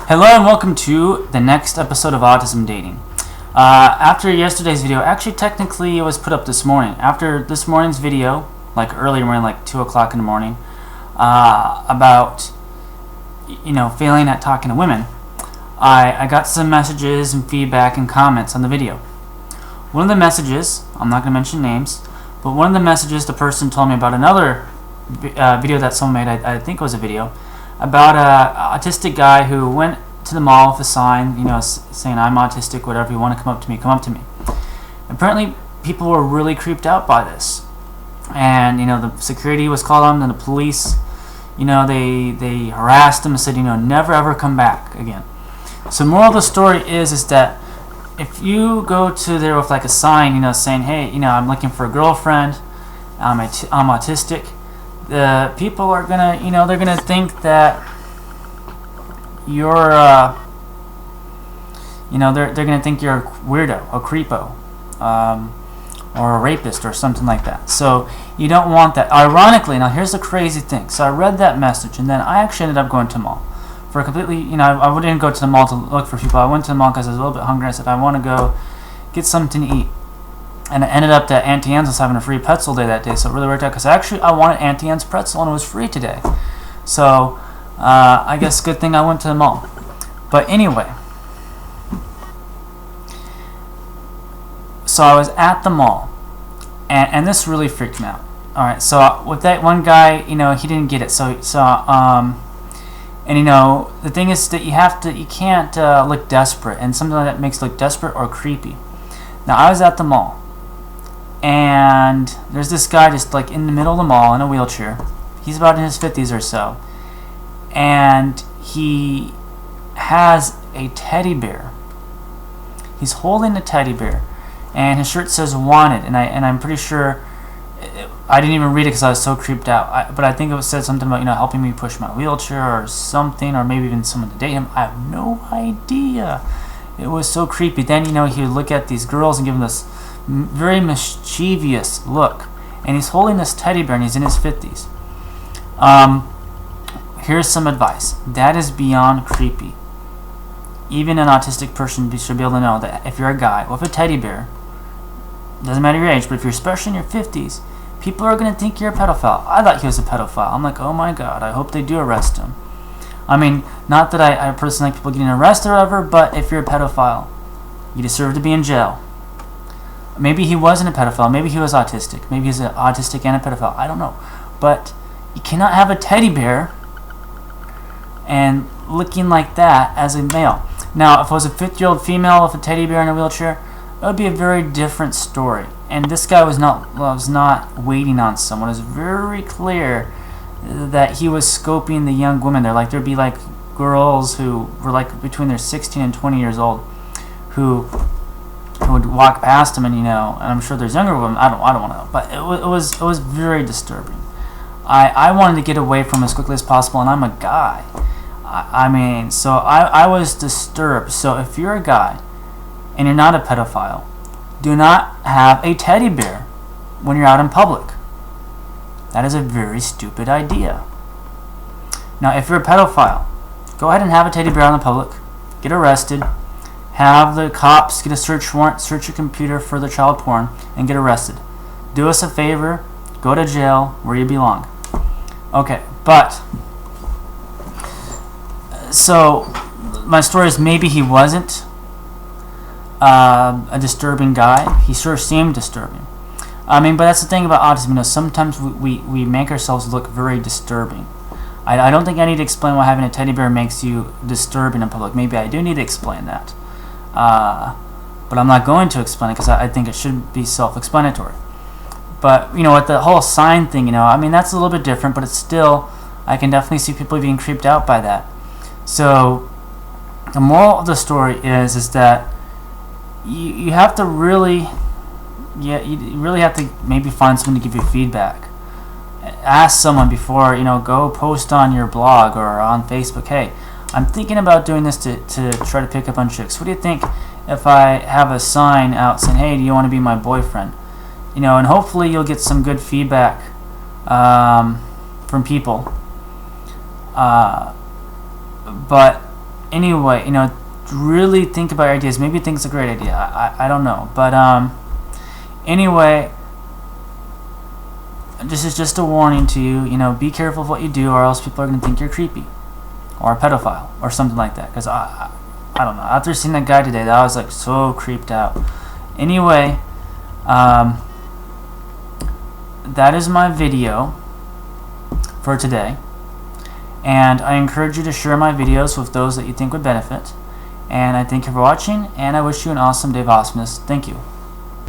Hello and welcome to the next episode of Autism Dating. After yesterday's video, actually technically it was put up this morning. After this morning's video, like early morning, like 2 o'clock in the morning, about failing at talking to women, I got some messages and feedback and comments on the video. One of the messages, I'm not going to mention names, but one of the messages the person told me about another video that someone made, I think it was a video, about an autistic guy who went to the mall with a sign, saying, "I'm autistic, whatever, you want to come up to me, come up to me." Apparently, people were really creeped out by this. And, the security was called on, and the police, they harassed him and said, never ever come back again. So moral of the story is that if you go to there with like a sign, saying, "Hey, I'm looking for a girlfriend, I'm autistic," the people are gonna, they're gonna think that you're, they're gonna think you're a weirdo, a creepo, or a rapist or something like that. So you don't want that. Ironically, now here's the crazy thing. So I read that message, and then I actually ended up going to the mall for a completely, I didn't go to the mall to look for people. I went to the mall because I was a little bit hungry. I said, I want to go get something to eat. And I ended up that Auntie Anne's was having a free pretzel day that day, so it really worked out because actually I wanted Auntie Anne's pretzel and it was free today. So I guess good thing I went to the mall. But anyway, so I was at the mall, and this really freaked me out. All right, so with that one guy, he didn't get it. So the thing is that you can't look desperate, and something like that makes you look desperate or creepy. Now I was at the mall, and there's this guy just like in the middle of the mall in a wheelchair. He's about in his 50s or so, and he has a teddy bear. He's holding a teddy bear, and his shirt says "wanted," and I'm pretty sure I didn't even read it because I was so creeped out. But I think it said something about helping me push my wheelchair or something, or maybe even someone to date him. I have no idea. It was so creepy. Then he would look at these girls and give them this very mischievous look, and he's holding this teddy bear, and he's in his 50s. Here's some advice. That is beyond creepy. Even an autistic person should be able to know that if you're a guy with a teddy bear, doesn't matter your age, but if you're especially in your 50s, people are going to think you're a pedophile. I thought he was a pedophile. I'm like, oh my god, I hope they do arrest him. I mean, not that I personally like people getting arrested or whatever, but if you're a pedophile, you deserve to be in jail. Maybe he wasn't a pedophile. Maybe he was autistic. Maybe he's autistic and a pedophile. I don't know. But you cannot have a teddy bear and looking like that as a male. Now, if it was a 50-year-old female with a teddy bear in a wheelchair, it would be a very different story. And this guy was not waiting on someone. It was very clear that he was scoping the young women there. Like there'd be like girls who were like between their 16 and 20 years old who would walk past him, and and I'm sure there's younger women. I don't want to know, but it was very disturbing. I wanted to get away from him as quickly as possible, and I'm a guy. So I was disturbed. So if you're a guy and you're not a pedophile, do not have a teddy bear when you're out in public. That is a very stupid idea. Now, if you're a pedophile, go ahead and have a teddy bear out in public, get arrested, have the cops get a search warrant, search your computer for the child porn, and get arrested. Do us a favor, go to jail where you belong. Okay, but so my story is maybe he wasn't a disturbing guy. He sure seemed disturbing. But that's the thing about autism. Sometimes we make ourselves look very disturbing. I don't think I need to explain why having a teddy bear makes you disturbing in public. Maybe I do need to explain that. But I'm not going to explain it because I think it should be self-explanatory. But, with the whole sign thing, that's a little bit different, but it's still, I can definitely see people being creeped out by that. So, the moral of the story is that you have to really, you really have to maybe find someone to give you feedback. Ask someone before, go post on your blog or on Facebook, "Hey, I'm thinking about doing this to try to pick up on chicks. What do you think if I have a sign out saying, 'Hey, do you want to be my boyfriend?'" And hopefully you'll get some good feedback from people. But anyway, really think about your ideas. Maybe you think it's a great idea. I don't know. But anyway, this is just a warning to you. Be careful of what you do, or else people are going to think you're creepy or a pedophile or something like that. Because I don't know. After seeing that guy today, I was like so creeped out. Anyway, that is my video for today. And I encourage you to share my videos with those that you think would benefit. And I thank you for watching, and I wish you an awesome day of awesomeness. Thank you.